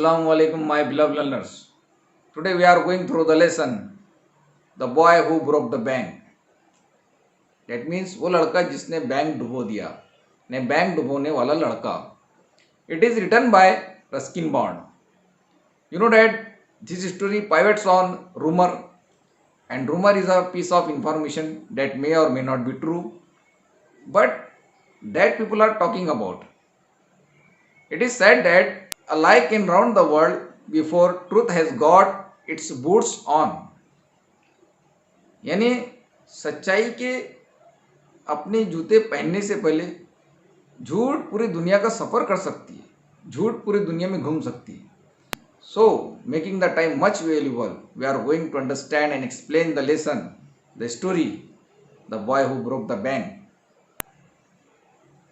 Assalamu alaikum, my beloved learners. Today we are going through the lesson The Boy Who Broke the Bank. That means वो लड़का जिसने bank डुबो दिया, ने bank डुबोने वाला लड़का. It is written by Ruskin Bond. You know that this story pivots on rumor, and rumor is a piece of information that may or may not be true, but that people are talking about. It is said that a lie can round the world before truth has got its boots on. यानी सच्चाई के अपने जूते पहनने से पहले झूठ पूरी दुनिया का सफ़र कर सकती है, झूठ पूरी दुनिया में घूम सकती है. So, making the time much valuable, we are going to understand and explain the lesson, the story, the boy who broke the bank.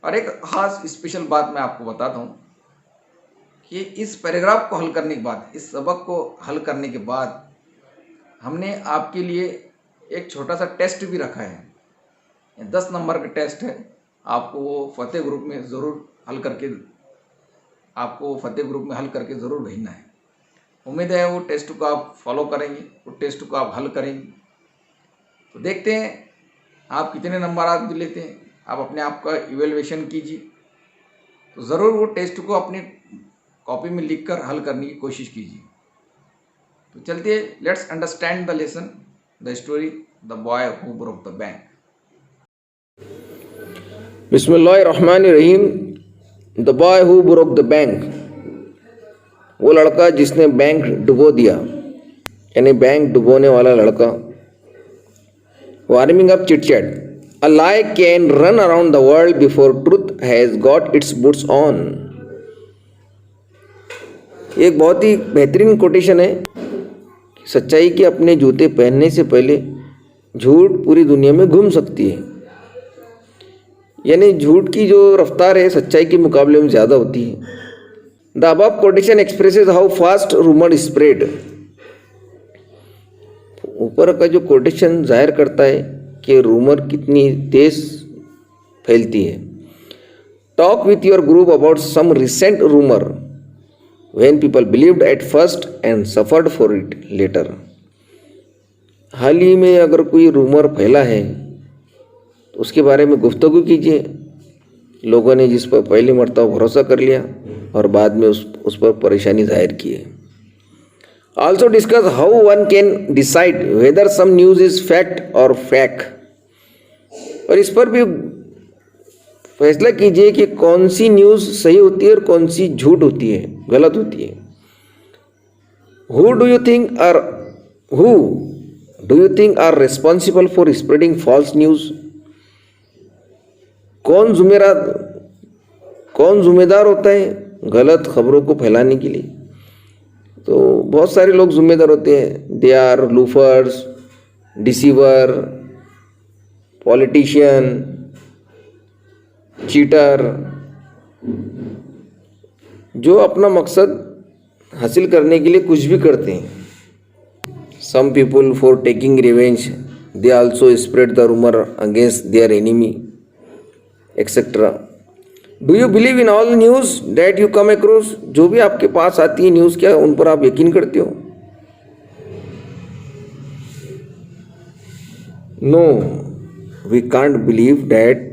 और एक खास स्पेशल बात मैं आपको बताता हूँ कि इस पैराग्राफ को हल करने के बाद, इस सबक को हल करने के बाद हमने आपके लिए एक छोटा सा टेस्ट भी रखा है. 10 नंबर का टेस्ट है. आपको वो फतेह ग्रुप में ज़रूर हल करके ज़रूर भेजना है. उम्मीद है वो टेस्ट को आप फॉलो करेंगे, वो टेस्ट को आप हल करेंगे. तो देखते हैं आप कितने नंबर आज भी लेते हैं. आप अपने आप का इवेल्युएशन कीजिए. तो ज़रूर वो टेस्ट को अपनी कॉपी में लिखकर हल करने की कोशिश कीजिए. तो चलते let's understand the lesson, the story, the boy who broke the bank. बिस्मिल्लाहिर्रहमानिर्रहीम. The boy who broke the bank, वो लड़का जिसने बैंक डुबो दिया, यानी बैंक डुबोने वाला लड़का. Warming up chit chat. A lie can run around the world before truth has got its boots on. एक बहुत ही बेहतरीन कोटेशन है. सच्चाई के अपने जूते पहनने से पहले झूठ पूरी दुनिया में घूम सकती है. यानी झूठ की जो रफ्तार है सच्चाई के मुकाबले में ज़्यादा होती है. The above quotation expresses how fast rumour spread. ऊपर का जो कोटेशन जाहिर करता है कि रूमर कितनी तेज फैलती है. Talk with your group about some recent rumour when people believed at first and suffered for it later. हाल ही में अगर कोई रूमर फैला है तो उसके बारे में गुफ्तगू कीजिए. लोगों ने जिस पर पहली मरतबा भरोसा कर लिया और बाद में उस पर परेशानी जाहिर की है. Also discuss how one can decide whether some news is fact or fake. और इस पर भी फैसला कीजिए कि कौन सी न्यूज़ सही होती है और कौन सी झूठ होती है, गलत होती है. Who do you think are responsible for spreading false news. कौन जिम्मेदार होता है गलत खबरों को फैलाने के लिए. तो बहुत सारे लोग जिम्मेदार होते हैं. They are loafers, deceiver, politician, cheater, जो अपना मकसद हासिल करने के लिए कुछ भी करते हैं. Some people for taking revenge, they also spread the rumour against their enemy, etcetera. Do you believe in all news that you come across. जो भी आपके पास आती है न्यूज़, क्या उन पर आप यकीन करते हो. No, we can't believe that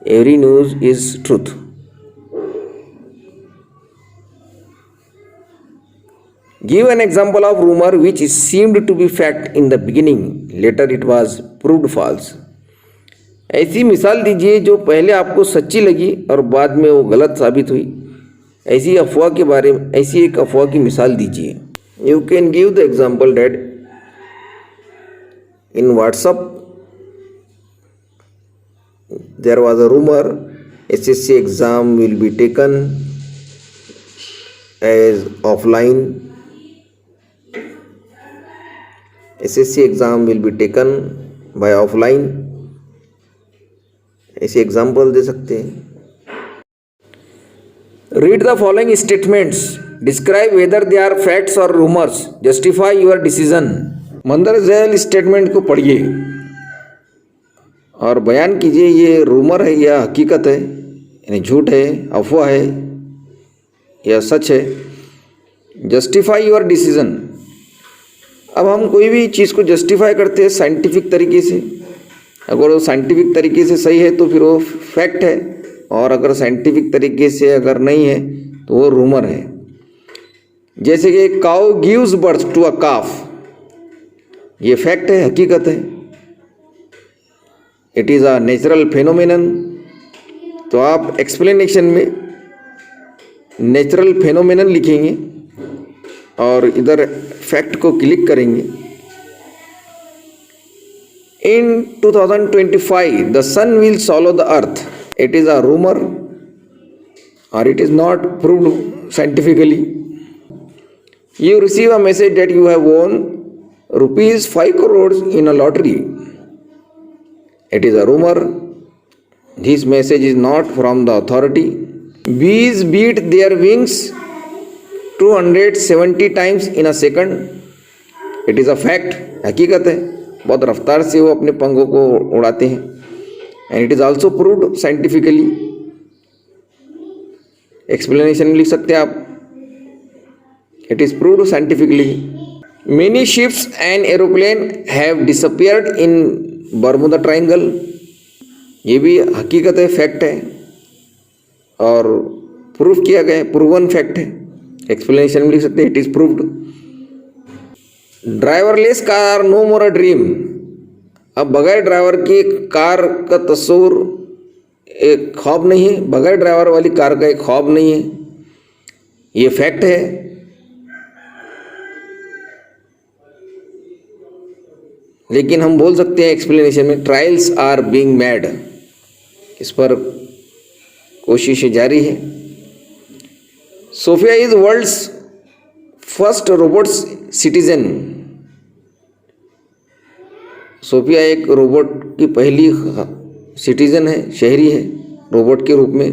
every news is truth. Give an example of rumour which seemed to be fact in the beginning, later it was proved false. ऐसी मिसाल दीजिए जो पहले आपको सच्ची लगी और बाद में वो गलत साबित हुई. ऐसी एक अफवाह की मिसाल दीजिए. You can give the example that in WhatsApp there was a rumour SSC exam will be taken as offline. SSC exam will be taken by offline. ऐसे एग्जाम्पल दे सकते हैं. Read the following statements, describe whether they are facts or rumours, justify your decision. मंदर झैल statement को पढ़िए और बयान कीजिए ये रूमर है या हकीकत है, यानी झूठ है, अफवाह है या सच है. Justify your decision. अब हम कोई भी चीज़ को जस्टिफाई करते हैं साइंटिफिक तरीके से। अगर वो साइंटिफिक तरीके से सही है तो फिर वो फैक्ट है, और अगर साइंटिफिक तरीके से अगर नहीं है तो वो रूमर है। जैसे कि cow gives birth to a calf, ये फैक्ट है, हकीकत है। It is a natural phenomenon. तो आप एक्सप्लेनेशन में नेचुरल फेनोमेनन लिखेंगे और इधर फैक्ट को क्लिक करेंगे। In 2025, the sun will swallow the earth. It is a rumor or it is not proved scientifically. You receive a message that you have won rupees 5 crores in a lottery. It is a rumor. This message is not from the authority. Bees beat their wings 270 times in a second. It is a fact. हकीकत है, बहुत रफ्तार से वो अपने पंखों को उड़ाते हैं। And it is also proved scientifically. Explanation में लिख सकते हैं आप, it is proved scientifically. Many ships and aeroplane have disappeared in Bermuda triangle. ये भी हकीकत है, फैक्ट है और प्रूफ किया गया है, प्रूवन फैक्ट है। एक्सप्लेनेशन में लिख सकते हैं, it is proved. Driverless car no more a dream. अब बगैर ड्राइवर की कार का तस्वुर एक ख्वाब नहीं है, बगैर ड्राइवर वाली कार का एक ख्वाब नहीं है, ये फैक्ट है। लेकिन हम बोल सकते हैं एक्सप्लेनेशन में, ट्रायल्स आर बीइंग मेड। इस पर कोशिशें जारी है। Sophia is world's first robot citizen. Sophia एक रोबोट की पहली सिटीजन है, शहरी है रोबोट के रूप में।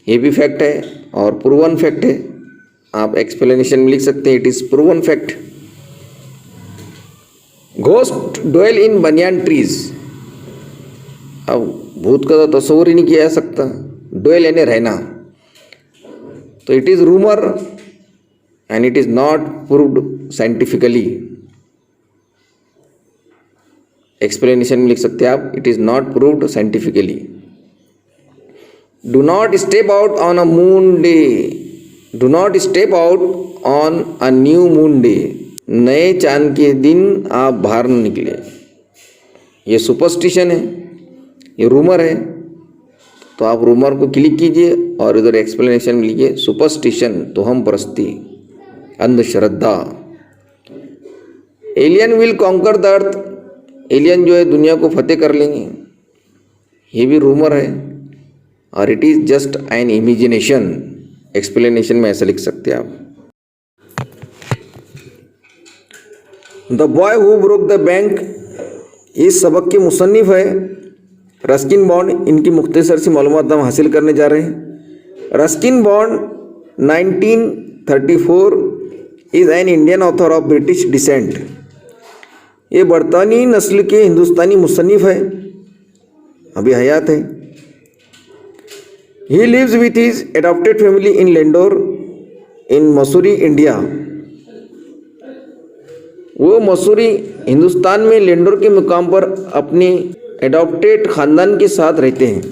ये भी फैक्ट है और प्रूवन फैक्ट है। आप एक्सप्लेनेशन में लिख सकते हैं, it is proven fact. Ghost dwell in banyan trees. अब भूत का तो तस्वुर ही नहीं किया जा सकता, डवेल यानी रहना। तो it is rumour and it is not proved scientifically. Explanation में लिख सकते हैं आप, it is not proved scientifically. Do not step out on a moon day. Do not step out on a new moon day. नए चांद के दिन आप बाहर न निकले। ये सुपरस्टिशन है, ये रूमर है। तो आप रूमर को क्लिक कीजिए और इधर एक्सप्लेनेशन में लिखिए, सुपरस्टिशन तो हम परस्ती, अंधश्रद्धा। Alien will conquer the earth. Alien जो है दुनिया को फतेह कर लेंगे, ये भी रूमर है और it is just an imagination. Explanation में ऐसा लिख सकते हैं आप। The boy who broke the bank, इस सबक के मुसन्निफ है रस्किन बॉन्ड। इनकी मुख्तसर सी मालूमात हम हासिल करने जा रहे हैं। Ruskin Bond 1934 is an Indian author of British descent. ये बरतानी नस्ल के हिंदुस्तानी मुसन्निफ है, अभी हयात है। He lives with his adopted family in Landour in Mussoorie, India. वो मसूरी हिंदुस्तान में लेंडोर के मुकाम पर अपनी एडॉप्टेड ख़ानदान के साथ रहते हैं।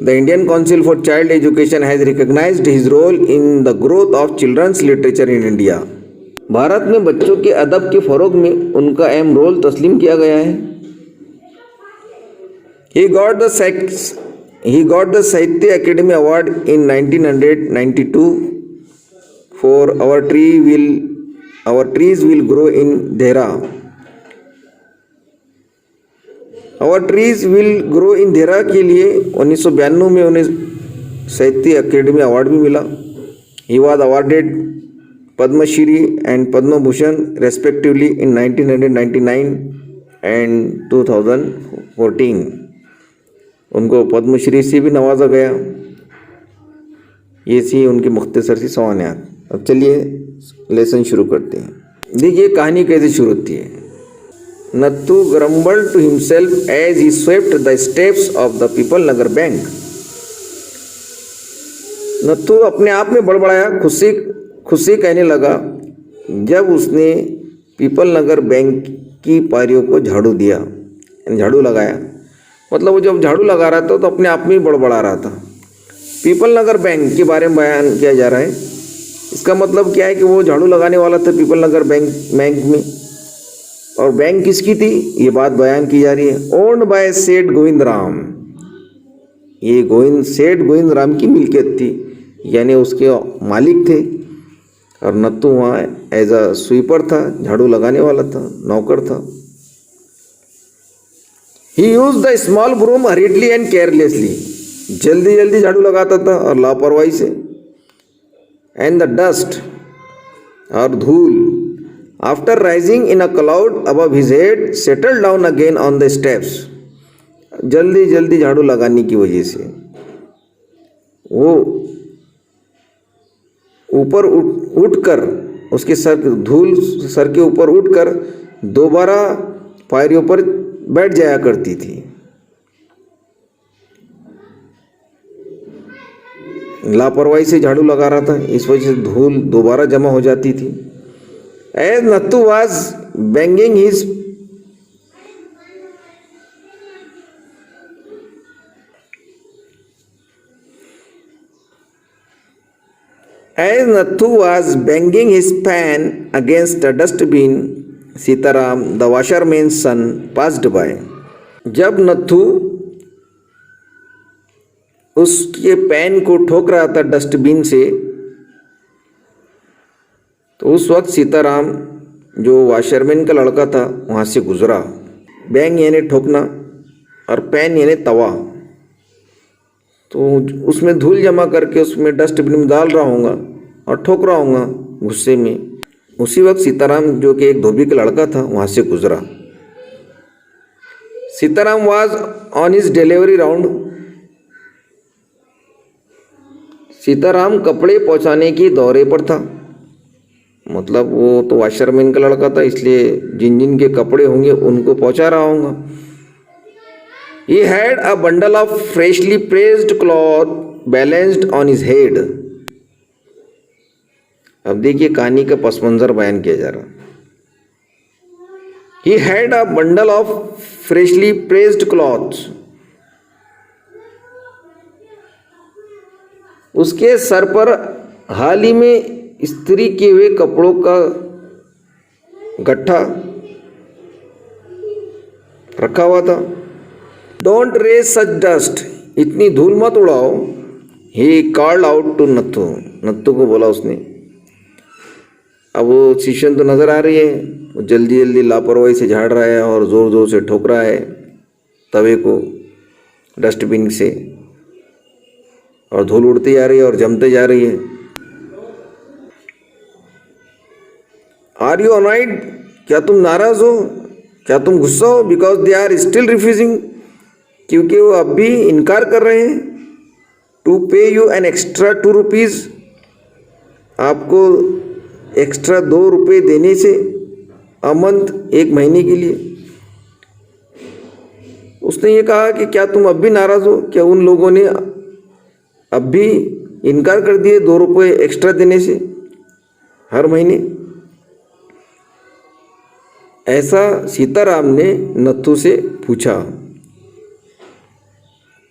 The Indian Council for Child Education has recognised his role in the growth of children's literature in India. Bharat में बच्चों के अदब के फ़रोग में उनका अहम रोल तस्लीम किया गया है। He got the साहित्य academy award in 1992 for Our Trees Will Grow in Dhera। Our Trees Will Grow in Dhera के लिए 1992 में उन्हें साहित्य अकेडमी अवार्ड भी मिला। He was awarded Padmashri and Padma Bhushan respectively in 1999 and 2014। उनको पद्मश्री से भी नवाजा गया। ये सी उनकी मुख्तसर सी सवानियात। अब चलिए लेसन शुरू करते हैं। देखिए कहानी कैसे शुरू होती है। Nathu grumbled to himself as he swept the steps of the Pipalnagar bank. Nathu अपने आप में बड़बड़ाया, खुशी कहने लगा जब उसने पीपल नगर बैंक की पारियों को झाड़ू दिया, यानी झाड़ू लगाया, मतलब वो जब झाड़ू लगा रहा था तो अपने आप में ही बड़बड़ा रहा था। पीपल नगर बैंक के बारे में बयान किया जा रहा है। इसका मतलब क्या है कि वो झाड़ू लगाने वाला था पीपल नगर बैंक में, और बैंक किसकी थी ये बात बयान की जा रही है। ओन्ड बाय सेठ गोविंद राम, ये सेठ गोविंद राम की मिल्कियत थी, यानी उसके मालिक थे। और नत्थू वहाँ एज अ स्वीपर था, झाड़ू लगाने वाला था, नौकर था। He use the small broom hurriedly and carelessly, जल्दी जल्दी झाड़ू लगाता था और लापरवाही से। एंड द डस्ट, और धूल, after rising in a cloud above his head settle down again on the steps, जल्दी जल्दी झाड़ू लगाने की वजह से वो ऊपर उठकर उसके धूल सर के ऊपर उठकर दोबारा पायरियों पर बैठ जाया करती थी। लापरवाही से झाड़ू लगा रहा था, इस वजह से धूल दोबारा जमा हो जाती थी। As Nathu was banging his As Nathu was banging his pan against a dustbin, Sitaram, the washerman's son, passed by. जब नत्थू उसके पैन को ठोक रहा था डस्टबिन से, तो उस वक्त सीताराम जो वाशरमैन का लड़का था वहाँ से गुजरा। बैंग यानी ठोकना और पैन यानी तवा, तो उसमें धूल जमा करके उसमें डस्टबिन में डाल रहा हूँगा और ठोक रहा हूँगा गुस्से में। उसी वक्त सीताराम जो कि एक धोबी का लड़का था वहाँ से गुजरा। Sitaram was on his delivery round, Sitaram कपड़े पहुँचाने के दौरे पर था। मतलब वो तो वाशरमैन का लड़का था, इसलिए जिन जिन के कपड़े होंगे उनको पहुँचा रहा हूँगा। He had a bundle of freshly pressed cloth balanced on his head. अब देखिए कहानी का पस मंजर बयान किया जा रहा। He had a bundle of freshly pressed cloths. उसके सर पर हाल ही में इस्त्री किए हुए कपड़ों का गट्ठा रखा हुआ था। डोंट रेज सच डस्ट, इतनी धूल मत उड़ाओ। He called out to Nathu, Nathu को बोला उसने। अब वो सिचुएशन तो नज़र आ रही है, वो जल्दी जल्दी लापरवाही से झाड़ रहा है और ज़ोर ज़ोर से ठोक रहा है तवे को डस्टबिन से, और धूल उड़ती जा रही है और जमते जा रही है। आर यू अनॉयड, क्या तुम नाराज़ हो, क्या तुम गुस्सा हो? Because they are still refusing, क्योंकि वो अब भी इनकार कर रहे हैं। टू पे यू एन एक्स्ट्रा 2 रुपीज़, आपको एक्स्ट्रा 2 रुपये देने से अ मंथ, 1 महीने के लिए। उसने ये कहा कि क्या तुम अब भी नाराज़ हो, क्या उन लोगों ने अब भी इनकार कर दिए 2 रुपये एक्स्ट्रा देने से हर महीने? ऐसा सीताराम ने नत्थू से पूछा,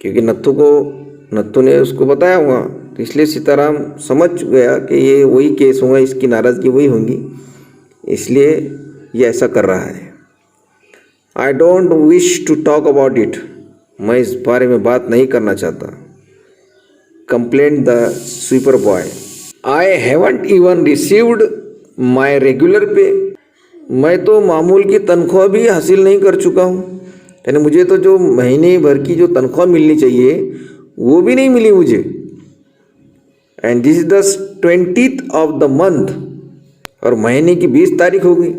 क्योंकि नत्थू ने उसको बताया हुआ, तो इसलिए सीताराम समझ गया कि ये वही केस होगा, इसकी नाराज़गी वही होंगी, इसलिए ये ऐसा कर रहा है। I don't wish to talk about it, मैं इस बारे में बात नहीं करना चाहता। Complaint the sweeper boy, I haven't even received my regular pay, मैं तो मामूल की तनख्वाह भी हासिल नहीं कर चुका हूँ, यानी मुझे तो जो महीने भर की जो तनख्वाह मिलनी चाहिए वो भी नहीं मिली मुझे। And this is the 20th of the month, और महीने की 20 तारीख हो गई।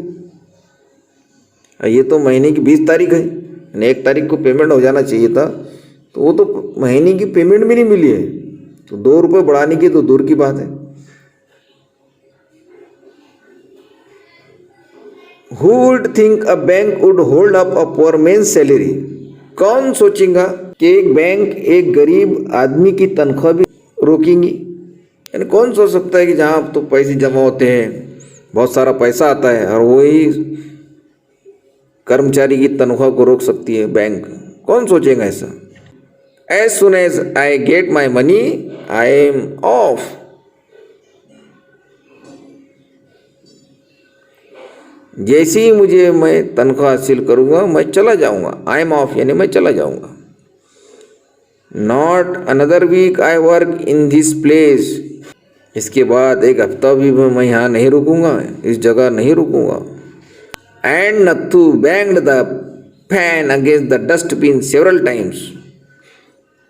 ये तो महीने की 20 तारीख है, यानी 1 तारीख को पेमेंट हो जाना चाहिए था, तो वो तो महीने की पेमेंट भी नहीं मिली है, तो 2 रुपये बढ़ाने की तो दूर की बात है। Who would think a bank would hold up a poor man's salary? कौन सोचेगा कि एक बैंक एक गरीब आदमी की तनख्वाह भी रोकेंगी? यानी कौन सोच सकता है कि जहाँ तो पैसे जमा होते हैं बहुत सारा पैसा आता है और वही कर्मचारी की तनख्वाह को रोक सकती है बैंक। कौन सोचेगा ऐसा? As soon as I get my money I am off. जैसे ही मुझे मैं तनख्वाह हासिल करूँगा मैं चला जाऊँगा। आई एम ऑफ यानी मैं चला जाऊँगा। Not another week I work in this place. इसके बाद एक हफ्ता भी मैं यहाँ नहीं रुकूँगा, इस जगह नहीं रुकूँगा। And Nathu banged the fan against the dustbin several times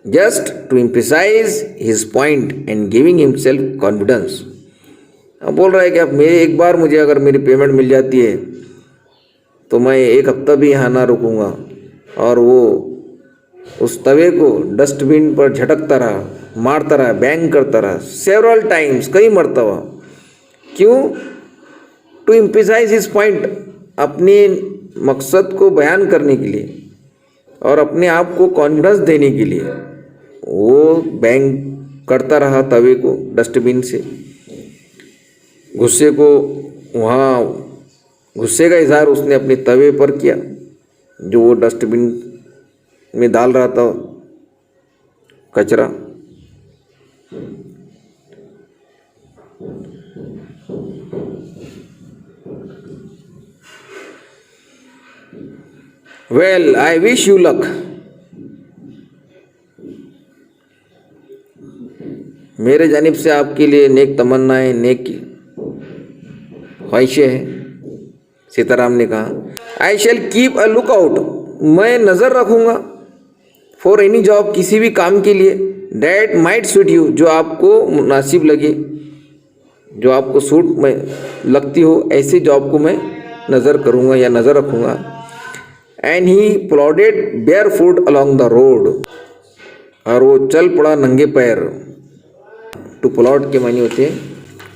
just to emphasize his point and giving himself confidence। अब बोल रहा है कि अब मेरे एक बार मुझे अगर मेरी पेमेंट मिल जाती है तो मैं एक हफ्ता भी यहाँ ना रुकूँगा। और वो उस तवे को डस्टबिन पर झटकता रहा, मारता रहा, बैंग करता रहा सेवरल टाइम्स, कई मरतबा। क्यों? टू emphasize his point, अपने मकसद को बयान करने के लिए और अपने आप को कॉन्फिडेंस देने के लिए वो बैंग करता रहा तवे को डस्टबिन से। गुस्से को वहाँ गुस्से का इजहार उसने अपने तवे पर किया जो वो डस्टबिन में डाल रहा था कचरा। Well I wish you luck. मेरे जानिब से आपके लिए नेक तमन्नाएं, नेक ख्वाहिशें हैं। सीताराम ने कहा आई शैल कीप अ लुक आउट, मैं नज़र रखूँगा फॉर एनी जॉब, किसी भी काम के लिए डैट माइट सूट यू, जो आपको मुनासिब लगे, जो आपको सूट में लगती हो, ऐसे जॉब को मैं नज़र करूँगा या नज़र रखूँगा। And he plodded barefoot along the road, और वो चल पड़ा नंगे पैर। टू प्लॉट के मानी होते हैं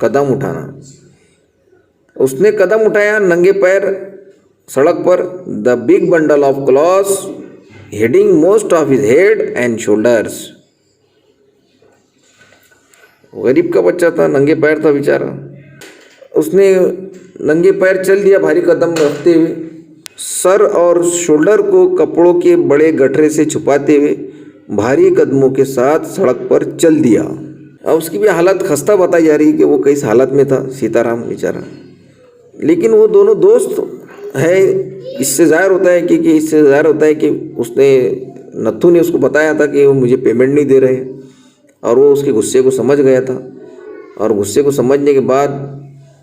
कदम उठाना। उसने कदम उठाया नंगे पैर सड़क पर। The big bundle of clothes heading most of his head and shoulders. गरीब का बच्चा था, नंगे पैर था बेचारा। उसने नंगे पैर चल दिया भारी कदम रखते हुए, सर और शोल्डर को कपड़ों के बड़े गठरे से छुपाते हुए भारी कदमों के साथ सड़क पर चल दिया। अब उसकी भी हालत खस्ता बताई जा रही है कि वो किस हालत में था सीताराम बेचारा। लेकिन वो दोनों दोस्त है, इससे ज़ाहिर होता है कि इससे ज़ाहिर होता है कि उसने नत्थू ने उसको बताया था कि वो मुझे पेमेंट नहीं दे रहे हैं, और वो उसके गुस्से को समझ गया था। और गुस्से को समझने के बाद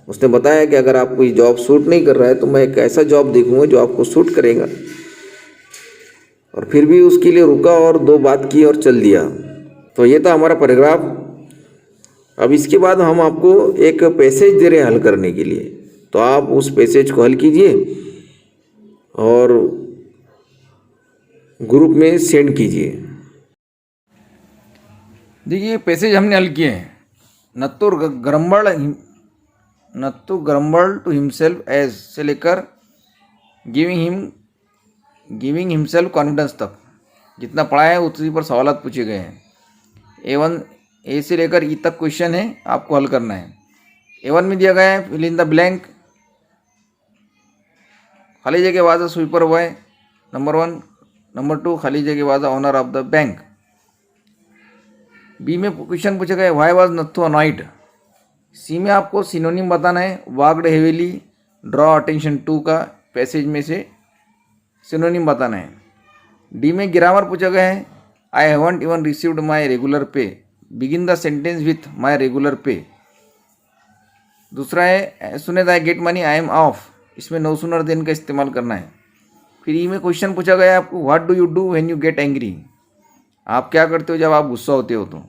उसने बताया कि अगर आपको ये जॉब सूट नहीं कर रहा है तो मैं एक ऐसा जॉब देखूँगा जो आपको सूट करेगा। और फिर भी उसके लिए रुका और दो बात की और चल दिया। तो ये था हमारा पैराग्राफ। अब इसके बाद हम आपको एक पैसेज दे रहे हैं हल करने के लिए, तो आप उस पैसेज को हल कीजिए और ग्रुप में सेंड कीजिए। देखिए पैसेज हमने हल किए हैं। नत्थु ग्रम्बल टू हिमसेल्फ एज से लेकर गिविंग हिमसेल्फ कॉन्फिडेंस तक जितना पढ़ा है उसी पर सवालात पूछे गए हैं। ए से लेकर ई तक क्वेश्चन है, आपको हल करना है। A1 में दिया गया है फिल इन द ब्लैंक, खाली जगह was a sweeper boy number 1, number 2 खाली जगह was a owner of the bank. B में क्वेश्चन पूछा गया why was Nathu annoyed. C में आपको सिनोनिम बताना है, wagged heavily, draw attention to का पैसेज में से सिनोनिम बताना है। डी में ग्रामर पूछा गया है I haven't even received my regular pay, begin the sentence with my regular pay. दूसरा है sooner the I get money I am off, इसमें नो सूनर देन का इस्तेमाल करना है। फिर ई में क्वेश्चन पूछा गया है आपको what do you do when you get angry, आप क्या करते हो जब आप गुस्सा होते हो। तो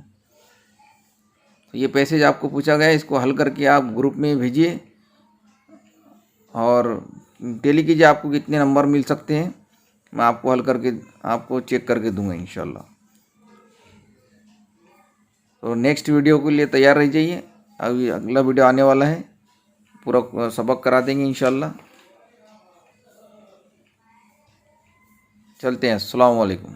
ये पैसेज आपको पूछा गया है, इसको हल करके आप ग्रुप में भेजिए और टेली कीजिए आपको कितने नंबर मिल सकते हैं। मैं आपको हल करके आपको चेक करके दूंगा इंशाल्लाह। तो नेक्स्ट वीडियो के लिए तैयार रह जाइए, अभी अगला वीडियो आने वाला है, पूरा सबक करा देंगे इंशाल्लाह। चलते हैं, अस्सलाम वालेकुम।